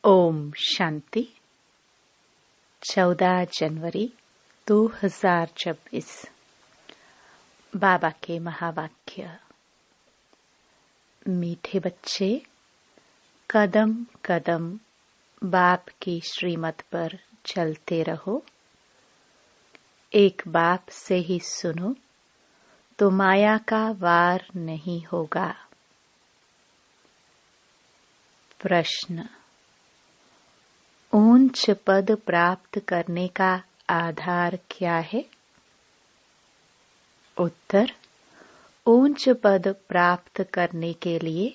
ओम शांति। 14 जनवरी 2024। बाबा के महावाक्य। मीठे बच्चे, कदम कदम बाप की श्रीमत पर चलते रहो। एक बाप से ही सुनो तो माया का वार नहीं होगा। प्रश्न: ऊंच पद प्राप्त करने का आधार क्या है? उत्तर: ऊंच पद प्राप्त करने के लिए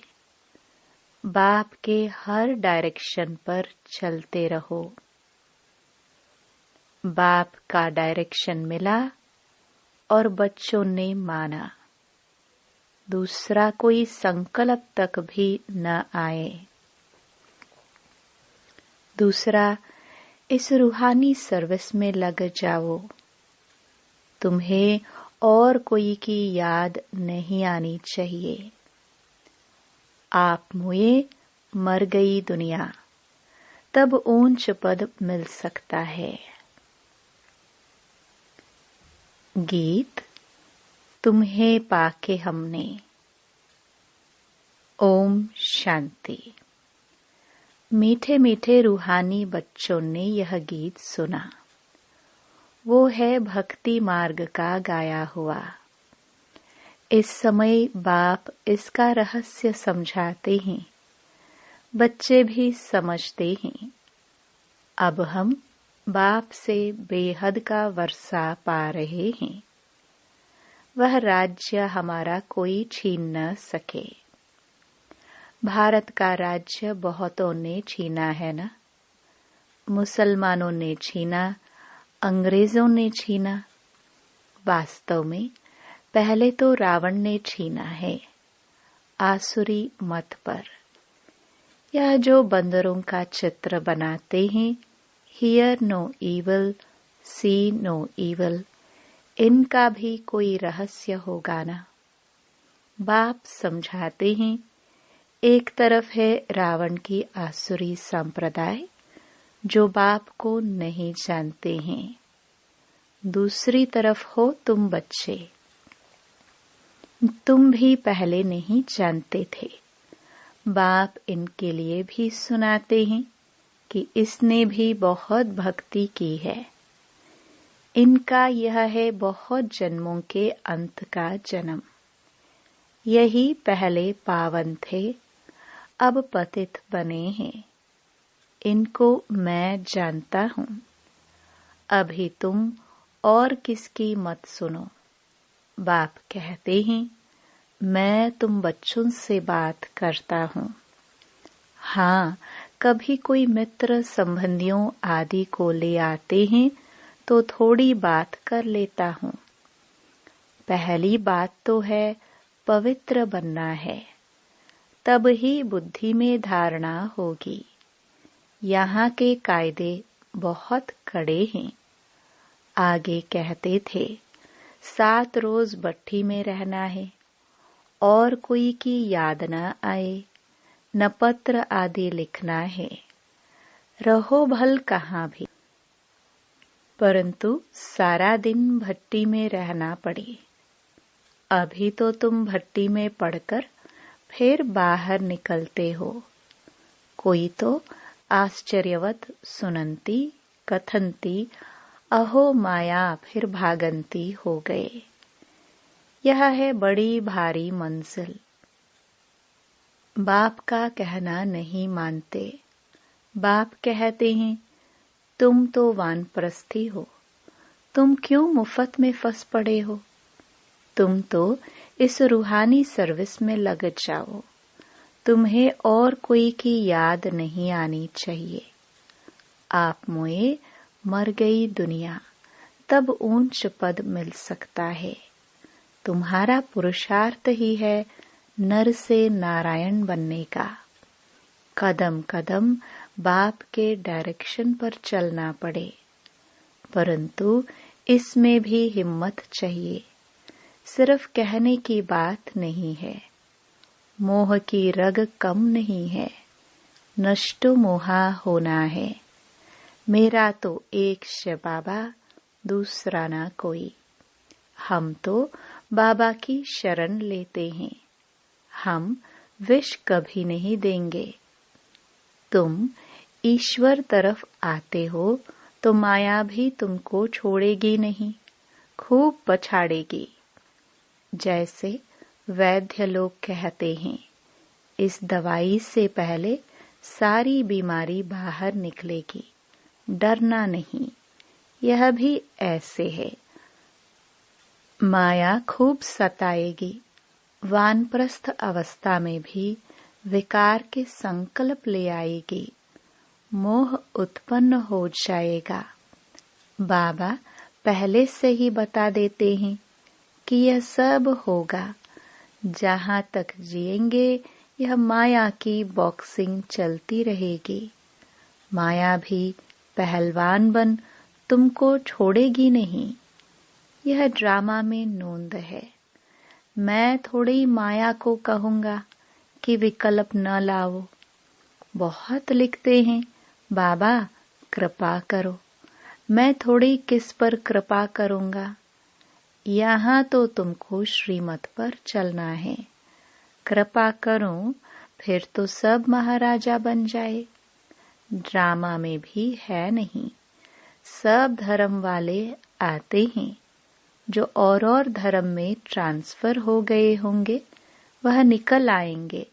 बाप के हर डायरेक्शन पर चलते रहो। बाप का डायरेक्शन मिला और बच्चों ने माना। दूसरा कोई संकल्प तक भी न आए। दूसरा, इस रूहानी सर्विस में लग जाओ। तुम्हें और कोई की याद नहीं आनी चाहिए। आप मुए मर गई दुनिया, तब ऊंच पद मिल सकता है। गीत तुम्हें पाके हमने। ओम शांति। मीठे मीठे रूहानी बच्चों ने यह गीत सुना। वो है भक्ति मार्ग का गाया हुआ। इस समय बाप इसका रहस्य समझाते हैं, बच्चे भी समझते हैं। अब हम बाप से बेहद का वर्षा पा रहे हैं। वह राज्य हमारा कोई छीन न सके। भारत का राज्य बहुतों ने छीना है ना। मुसलमानों ने छीना, अंग्रेजों ने छीना। वास्तव में पहले तो रावण ने छीना है, आसुरी मत पर। यह जो बंदरों का चित्र बनाते हैं, hear no evil, see no evil, इनका भी कोई रहस्य होगा ना। बाप समझाते हैं, एक तरफ है रावण की आसुरी संप्रदाय जो बाप को नहीं जानते हैं। दूसरी तरफ हो तुम बच्चे। तुम भी पहले नहीं जानते थे। बाप इनके लिए भी सुनाते हैं कि इसने भी बहुत भक्ति की है। इनका यह है बहुत जन्मों के अंत का जन्म। यही पहले पावन थे, अब पतित बने हैं। इनको मैं जानता हूँ। अभी तुम और किसकी मत सुनो। बाप कहते हैं, मैं तुम बच्चों से बात करता हूँ। हाँ, कभी कोई मित्र संबंधियों आदि को ले आते हैं तो थोड़ी बात कर लेता हूँ। पहली बात तो है पवित्र बनना है, तब ही बुद्धि में धारणा होगी। यहाँ के कायदे बहुत कड़े हैं। आगे कहते थे 7 रोज भट्ठी में रहना है और कोई की याद न आए, न पत्र आदि लिखना है। रहो भल कहाँ भी, परंतु सारा दिन भट्टी में रहना पड़े। अभी तो तुम भट्टी में पड़कर फिर बाहर निकलते हो। कोई तो आश्चर्यवत सुनंती कथनती अहो माया फिर भागंती हो गए। यह है बड़ी भारी मंजिल। बाप का कहना नहीं मानते। बाप कहते हैं, तुम तो वानप्रस्थी हो, तुम क्यों मुफ्त में फंस पड़े हो। तुम तो इस रूहानी सर्विस में लग जाओ। तुम्हें और कोई की याद नहीं आनी चाहिए। आप मुए मर गई दुनिया, तब ऊंच पद मिल सकता है। तुम्हारा पुरुषार्थ ही है नर से नारायण बनने का। कदम कदम बाप के डायरेक्शन पर चलना पड़े, परंतु इसमें भी हिम्मत चाहिए। सिर्फ कहने की बात नहीं है। मोह की रग कम नहीं है। नष्टो मोहा होना है। मेरा तो एक शिव बाबा, दूसरा ना कोई। हम तो बाबा की शरण लेते हैं। हम विष कभी नहीं देंगे। तुम ईश्वर तरफ आते हो तो माया भी तुमको छोड़ेगी नहीं, खूब पछाड़ेगी। जैसे वैद्य लोग कहते हैं, इस दवाई से पहले सारी बीमारी बाहर निकलेगी, डरना नहीं। यह भी ऐसे है। माया खूब सताएगी। वानप्रस्थ अवस्था में भी विकार के संकल्प ले आएगी। मोह उत्पन्न हो जाएगा। बाबा पहले से ही बता देते हैं कि यह सब होगा। जहाँ तक जिएंगे यह माया की बॉक्सिंग चलती रहेगी। माया भी पहलवान बन तुमको छोड़ेगी नहीं। यह ड्रामा में नोंद है। मैं थोड़ी माया को कहूँगा कि विकल्प न लाओ। बहुत लिखते हैं, बाबा कृपा करो। मैं थोड़ी किस पर कृपा करूँगा। यहाँ तो तुमको श्रीमत पर चलना है। कृपा करूं फिर तो सब महाराजा बन जाए। ड्रामा में भी है नहीं। सब धर्म वाले आते हैं। जो और धर्म में ट्रांसफर हो गए होंगे वह निकल आएंगे।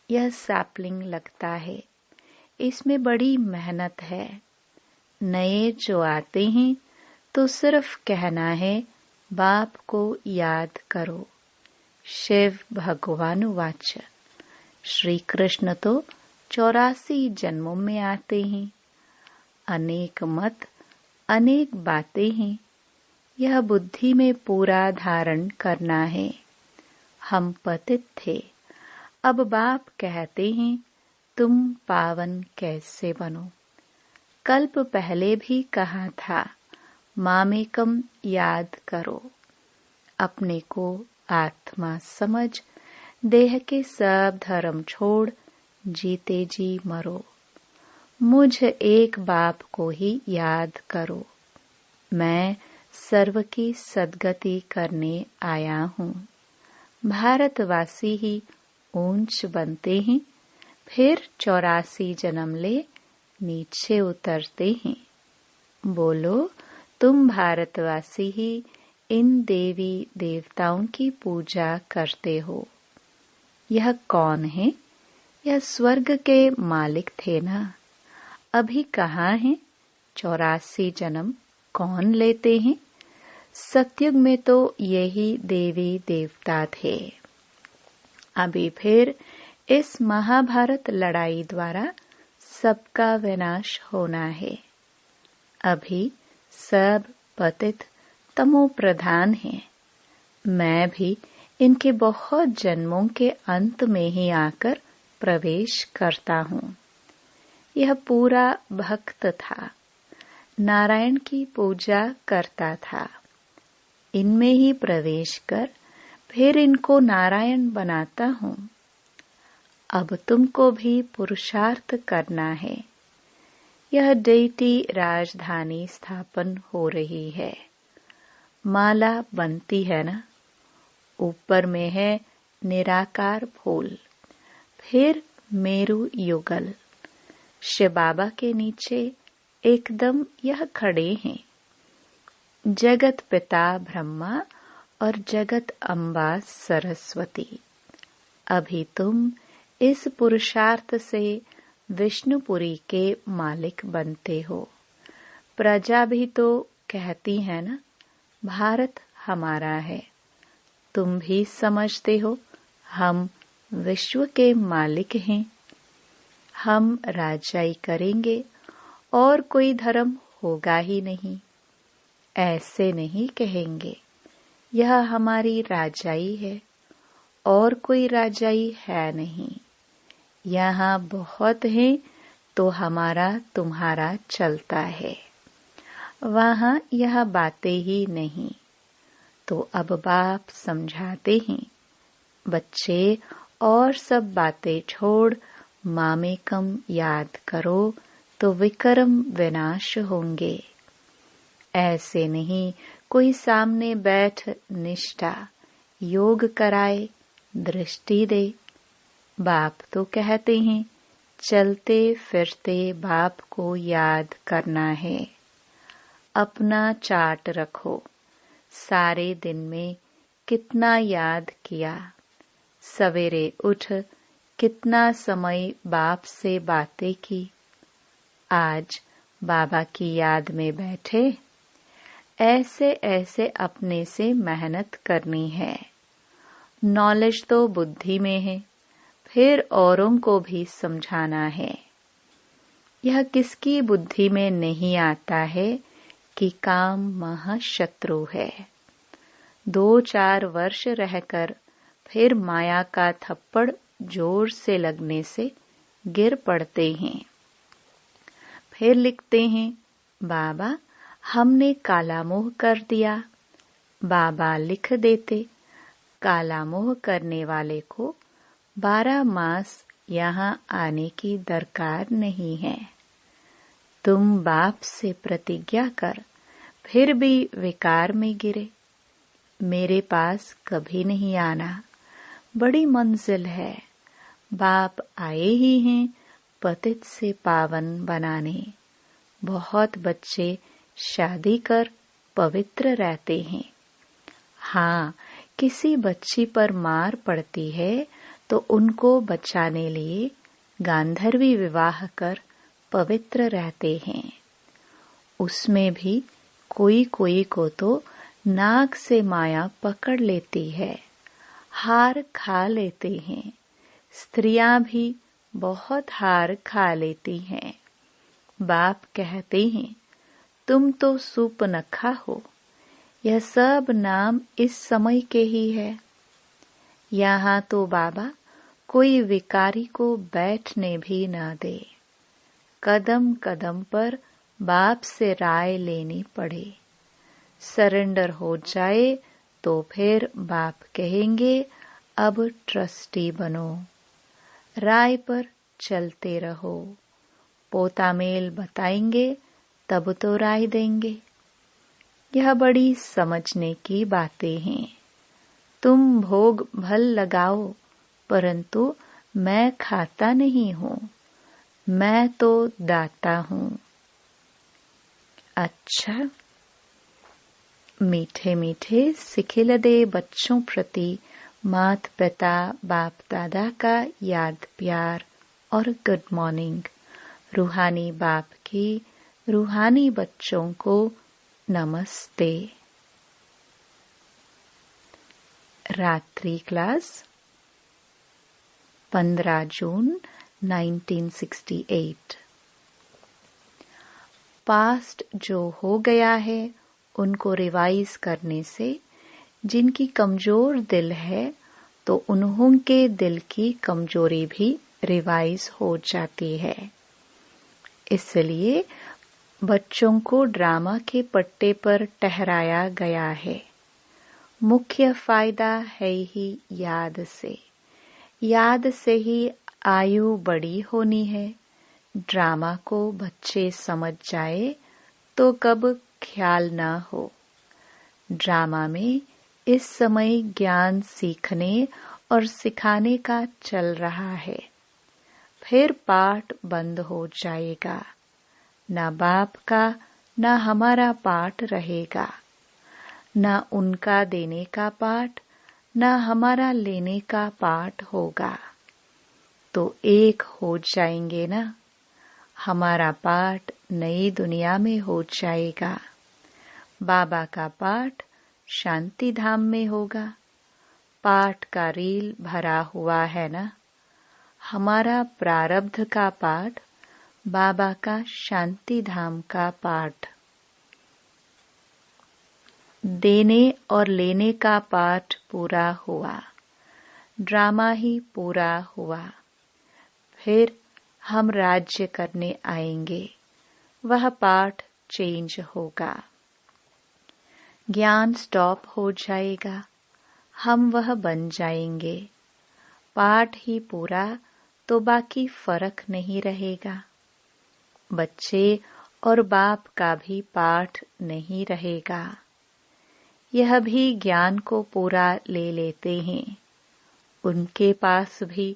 यह सैपलिंग लगता है। इसमें बड़ी मेहनत है। नए जो आते हैं तो सिर्फ कहना है बाप को याद करो। शिव भगवान वाच। श्री कृष्ण तो 84 जन्मों में आते हैं। अनेक मत, अनेक बातें हैं। यह बुद्धि में पूरा धारण करना है। हम पतित थे। अब बाप कहते हैं तुम पावन कैसे बनो। कल्प पहले भी कहा था, मामेकम याद करो। अपने को आत्मा समझ देह के सब धर्म छोड़ जीते जी मरो। मुझ एक बाप को ही याद करो। मैं सर्व की सद्गति करने आया हूँ। भारतवासी ही ऊंच बनते हैं, फिर 84 जन्म ले नीचे उतरते हैं। बोलो तुम भारतवासी ही इन देवी देवताओं की पूजा करते हो। यह कौन है? यह स्वर्ग के मालिक थे ना। अभी कहाँ हैं? 84 जन्म कौन लेते हैं? सतयुग में तो यही देवी देवता थे। अभी फिर इस महाभारत लड़ाई द्वारा सबका विनाश होना है। अभी सब पतित तमो प्रधान हैं। मैं भी इनके बहुत जन्मों के अंत में ही आकर प्रवेश करता हूँ। यह पूरा भक्त था। नारायण की पूजा करता था। इनमें ही प्रवेश कर फिर इनको नारायण बनाता हूँ। अब तुमको भी पुरुषार्थ करना है। यह डेटी राजधानी स्थापन हो रही है। माला बनती है ना। ऊपर में है निराकार फूल, फिर मेरु युगल। शिव बाबा के नीचे एकदम यह खड़े हैं। जगत पिता ब्रह्मा और जगत अम्बा सरस्वती। अभी तुम इस पुरुषार्थ से विष्णुपुरी के मालिक बनते हो। प्रजा भी तो कहती है ना, भारत हमारा है। तुम भी समझते हो हम विश्व के मालिक हैं। हम राजाई करेंगे और कोई धर्म होगा ही नहीं। ऐसे नहीं कहेंगे यह हमारी राजाई है और कोई राजाई है नहीं। यहाँ बहुत है तो हमारा तुम्हारा चलता है। वहाँ यह बातें ही नहीं। तो अब बाप समझाते हैं, बच्चे और सब बातें छोड़ मामेकम याद करो तो विक्रम विनाश होंगे। ऐसे नहीं कोई सामने बैठ निष्ठा योग कराए, दृष्टि दे। बाप तो कहते हैं चलते फिरते बाप को याद करना है। अपना चार्ट रखो, सारे दिन में कितना याद किया, सवेरे उठ कितना समय बाप से बातें की, आज बाबा की याद में बैठे। ऐसे ऐसे अपने से मेहनत करनी है। नॉलेज तो बुद्धि में है, फिर औरों को भी समझाना है। यह किसकी बुद्धि में नहीं आता है कि काम महाशत्रु है। 2-4 वर्ष रहकर फिर माया का थप्पड़ जोर से लगने से गिर पड़ते हैं। फिर लिखते हैं बाबा हमने काला मोह कर दिया। बाबा लिख देते काला मोह करने वाले को 12 मास यहाँ आने की दरकार नहीं है। तुम बाप से प्रतिज्ञा कर फिर भी विकार में गिरे, मेरे पास कभी नहीं आना, बड़ी मंजिल है। बाप आए ही हैं पतित से पावन बनाने। बहुत बच्चे शादी कर पवित्र रहते हैं। हाँ, किसी बच्ची पर मार पड़ती है तो उनको बचाने लिए गांधर्वी विवाह कर पवित्र रहते हैं। उसमें भी कोई कोई को तो नाक से माया पकड़ लेती है, हार खा लेते हैं। स्त्रियां भी बहुत हार खा लेती हैं। बाप कहते हैं तुम तो सूपनखा हो। यह सब नाम इस समय के ही है। यहाँ तो बाबा कोई विकारी को बैठने भी न दे। कदम कदम पर बाप से राय लेनी पड़े। सरेंडर हो जाए तो फिर बाप कहेंगे अब ट्रस्टी बनो। राय पर चलते रहो। पोता मेल बताएंगे तब तो राय देंगे। यह बड़ी समझने की बातें हैं। तुम भोग भल लगाओ, परंतु मैं खाता नहीं हूँ, मैं तो दाता हूँ। अच्छा, मीठे मीठे सिखिलदे बच्चों प्रति मात पिता बाप दादा का याद प्यार और गुड मॉर्निंग। रूहानी बाप की रूहानी बच्चों को नमस्ते। रात्रि क्लास 15 जून 1968। पास्ट जो हो गया है उनको रिवाइज करने से जिनकी कमजोर दिल है तो उन्हों के दिल की कमजोरी भी रिवाइज हो जाती है। इसलिए बच्चों को ड्रामा के पट्टे पर ठहराया गया है। मुख्य फायदा है ही याद से। याद से ही आयु बड़ी होनी है। ड्रामा को बच्चे समझ जाए तो कब ख्याल ना हो। ड्रामा में इस समय ज्ञान सीखने और सिखाने का चल रहा है। फिर पाठ बंद हो जाएगा। ना बाप का ना हमारा पाठ रहेगा। ना उनका देने का पाठ ना हमारा लेने का पाठ होगा। तो एक हो जाएंगे ना। हमारा पाठ नई दुनिया में हो जाएगा। बाबा का पाठ शांति धाम में होगा। पाठ का रील भरा हुआ है ना। हमारा प्रारब्ध का पाठ बाबा का शांति धाम का पाठ। देने और लेने का पाठ पूरा हुआ। ड्रामा ही पूरा हुआ। फिर हम राज्य करने आएंगे। वह पाठ चेंज होगा। ज्ञान स्टॉप हो जाएगा। हम वह बन जाएंगे। पाठ ही पूरा तो बाकी फर्क नहीं रहेगा। बच्चे और बाप का भी पाठ नहीं रहेगा। यह भी ज्ञान को पूरा ले लेते हैं। उनके पास भी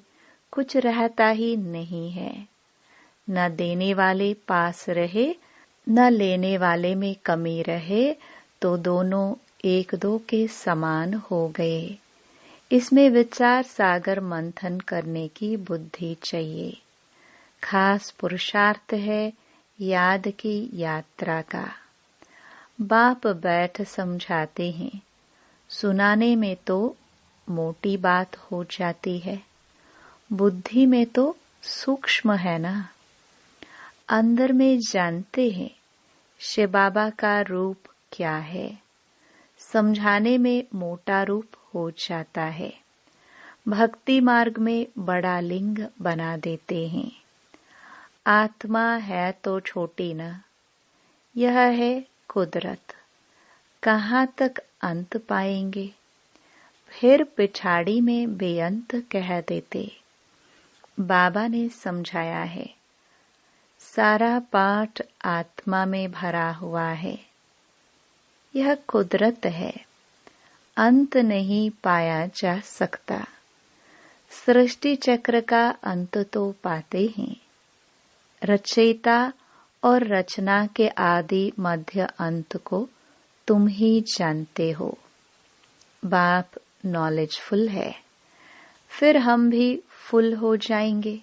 कुछ रहता ही नहीं है। न देने वाले पास रहे न लेने वाले में कमी रहे तो दोनों एक दो के समान हो गए। इसमें विचार सागर मंथन करने की बुद्धि चाहिए। खास पुरुषार्थ है याद की यात्रा का। बाप बैठ समझाते हैं। सुनाने में तो मोटी बात हो जाती है, बुद्धि में तो सूक्ष्म है ना। अंदर में जानते हैं शिव बाबा का रूप क्या है। समझाने में मोटा रूप हो जाता है। भक्ति मार्ग में बड़ा लिंग बना देते हैं। आत्मा है तो छोटी न, यह है कुदरत। कहाँ तक अंत पाएंगे। फिर पिछाड़ी में बेअंत कह देते। बाबा ने समझाया है सारा पाठ आत्मा में भरा हुआ है। यह कुदरत है, अंत नहीं पाया जा सकता। सृष्टि चक्र का अंत तो पाते हैं। रचयिता और रचना के आदि मध्य अंत को तुम ही जानते हो। बाप नॉलेजफुल है, फिर हम भी फुल हो जाएंगे।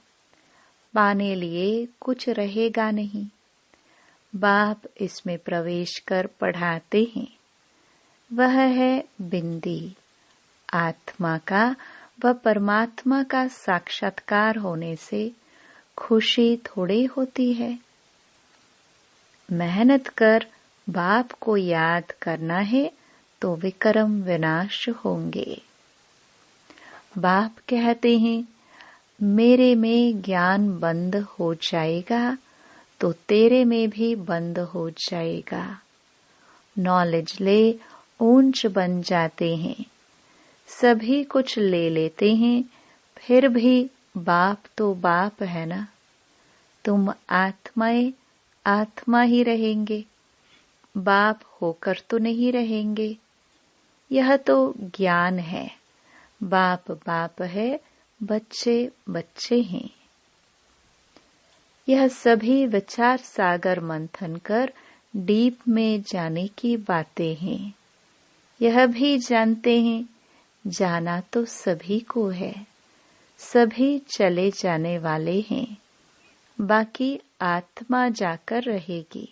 पाने लिए कुछ रहेगा नहीं। बाप इसमें प्रवेश कर पढ़ाते हैं। वह है बिंदी। आत्मा का व परमात्मा का साक्षात्कार होने से खुशी थोड़ी होती है। मेहनत कर बाप को याद करना है तो विक्रम विनाश होंगे। बाप कहते हैं मेरे में ज्ञान बंद हो जाएगा तो तेरे में भी बंद हो जाएगा। नॉलेज ले ऊंच बन जाते हैं। सभी कुछ ले लेते हैं, फिर भी बाप तो बाप है ना। तुम आत्माएं आत्मा ही रहेंगे, बाप होकर तो नहीं रहेंगे। यह तो ज्ञान है। बाप बाप है, बच्चे बच्चे हैं। यह सभी विचार सागर मंथन कर डीप में जाने की बातें हैं। यह भी जानते हैं जाना तो सभी को है। सभी चले जाने वाले हैं। बाकी आत्मा जाकर रहेगी।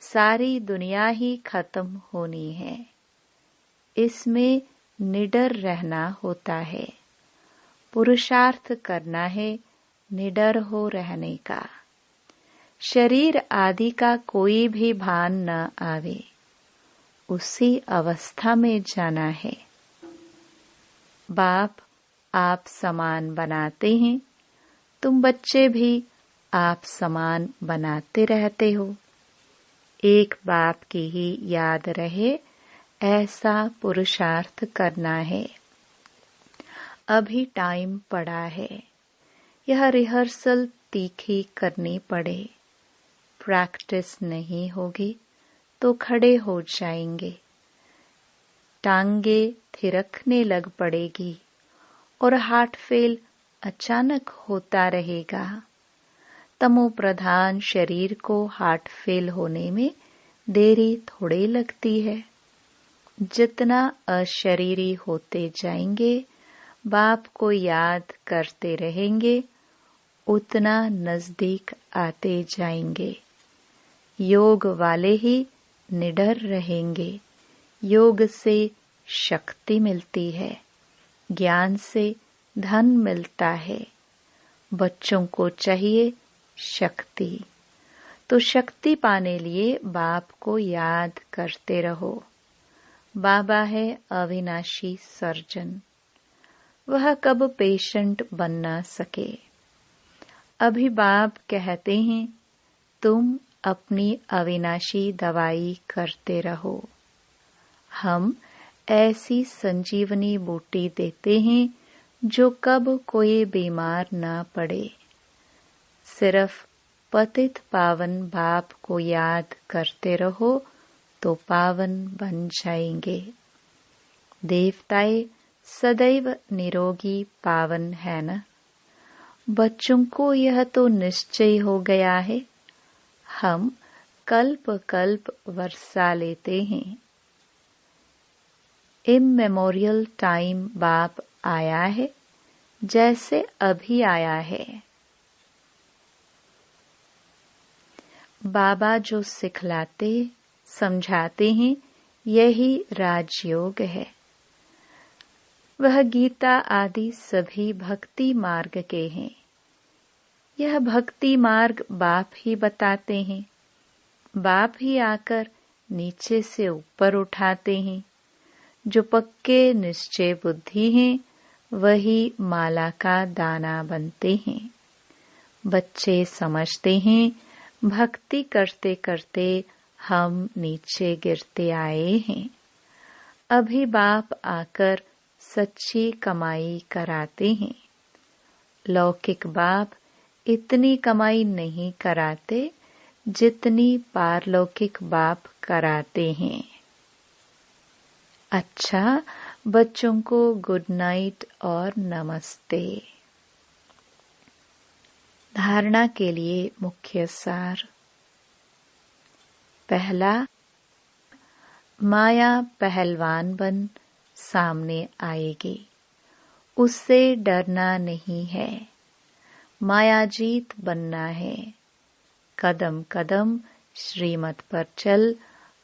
सारी दुनिया ही खत्म होनी है। इसमें निडर रहना होता है। पुरुषार्थ करना है निडर हो रहने का। शरीर आदि का कोई भी भान न आवे, उसी अवस्था में जाना है। बाप आप समान बनाते हैं, तुम बच्चे भी आप समान बनाते रहते हो। एक बाप की ही याद रहे ऐसा पुरुषार्थ करना है। अभी टाइम पड़ा है। यह रिहर्सल तीखी करनी पड़े। प्रैक्टिस नहीं होगी तो खड़े हो जाएंगे। टांगे थिरकने लग पड़ेगी और हार्ट फेल अचानक होता रहेगा। तमो प्रधान शरीर को हार्ट फेल होने में देरी थोड़ी लगती है। जितना अशरीरी होते जाएंगे, बाप को याद करते रहेंगे, उतना नजदीक आते जाएंगे। योग वाले ही निडर रहेंगे। योग से शक्ति मिलती है, ज्ञान से धन मिलता है। बच्चों को चाहिए शक्ति, तो शक्ति पाने लिए बाप को याद करते रहो। बाबा है अविनाशी सर्जन, वह कब पेशेंट बन न सके। अभी बाप कहते हैं तुम अपनी अविनाशी दवाई करते रहो। हम ऐसी संजीवनी बूटी देते हैं जो कब कोई बीमार ना पड़े। सिर्फ पतित पावन बाप को याद करते रहो तो पावन बन जाएंगे। देवताएं सदैव निरोगी पावन है न। बच्चों को यह तो निश्चय हो गया है। हम कल्प कल्प वर्षा लेते हैं। इममेमोरियल टाइम बाप आया है, जैसे अभी आया है। बाबा जो सिखलाते समझाते हैं यही राजयोग है। वह गीता आदि सभी भक्ति मार्ग के हैं। यह भक्ति मार्ग बाप ही बताते हैं। बाप ही आकर नीचे से ऊपर उठाते हैं। जो पक्के निश्चय बुद्धि हैं वही माला का दाना बनते हैं। बच्चे समझते हैं भक्ति करते करते हम नीचे गिरते आए हैं। अभी बाप आकर सच्ची कमाई कराते हैं। लौकिक बाप इतनी कमाई नहीं कराते जितनी पारलौकिक बाप कराते हैं। अच्छा, बच्चों को गुड नाइट और नमस्ते। धारणा के लिए मुख्य सार। पहला, माया पहलवान बन सामने आएगी, उससे डरना नहीं है। मायाजीत बनना है। कदम कदम श्रीमत पर चल,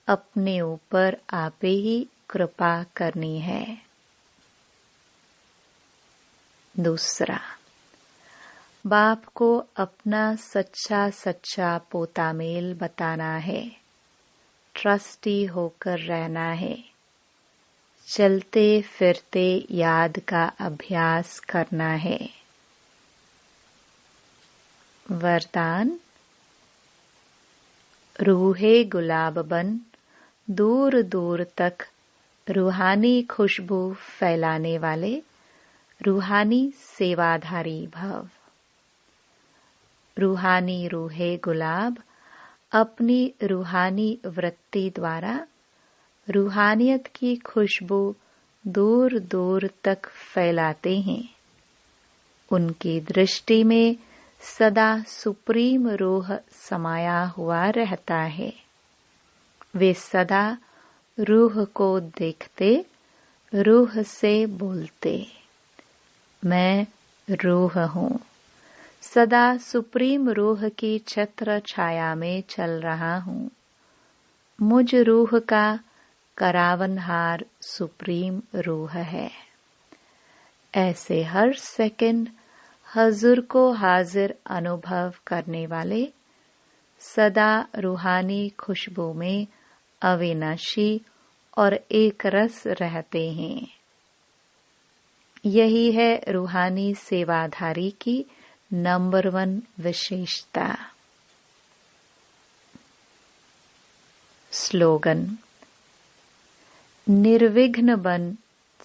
अपने ऊपर आपे ही कृपा करनी है। दूसरा, बाप को अपना सच्चा सच्चा पोता मेल बताना है। ट्रस्टी होकर रहना है। चलते फिरते याद का अभ्यास करना है। वरदान, रूहे गुलाब बन दूर दूर तक रूहानी खुशबू फैलाने वाले रूहानी सेवाधारी भव। रूहानी रूहे गुलाब अपनी रूहानी वृत्ति द्वारा रूहानियत की खुशबू दूर दूर तक फैलाते हैं। उनकी दृष्टि में सदा सुप्रीम रूह समाया हुआ रहता है। वे सदा रूह को देखते, रूह से बोलते। मैं रूह हूँ, सदा सुप्रीम रूह की छत्र छाया में चल रहा हूँ। मुझ रूह का करावनहार सुप्रीम रूह है। ऐसे हर सेकंड हजूर को हाजिर अनुभव करने वाले सदा रूहानी खुशबू में अविनाशी और एक रस रहते हैं। यही है रूहानी सेवाधारी की नंबर 1 विशेषता। स्लोगन, निर्विघ्न बन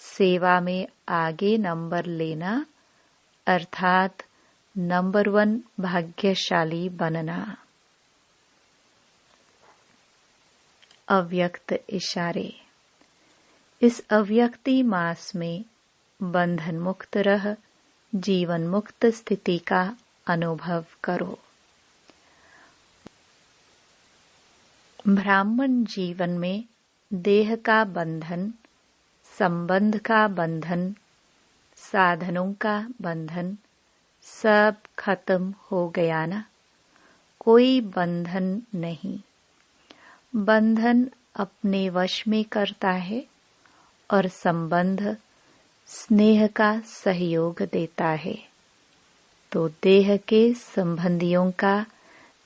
सेवा में आगे नंबर लेना अर्थात नंबर 1 भाग्यशाली बनना। अव्यक्त इशारे। इस अव्यक्ति मास में बंधन मुक्त रह जीवन मुक्त स्थिति का अनुभव करो। ब्राह्मण जीवन में देह का बंधन, संबंध का बंधन, साधनों का बंधन सब खत्म हो गया ना। कोई बंधन नहीं। बंधन अपने वश में करता है और संबंध स्नेह का सहयोग देता है। तो देह के संबंधियों का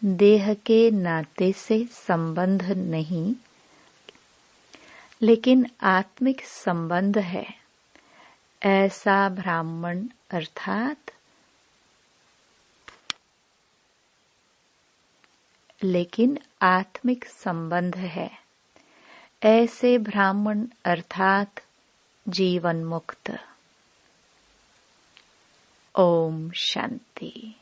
देह के नाते से संबंध नहीं, लेकिन आत्मिक संबंध है। ऐसा ब्राह्मण अर्थात लेकिन आत्मिक संबंध है। ऐसे ब्राह्मण अर्थात जीवन मुक्त। ओम शांति।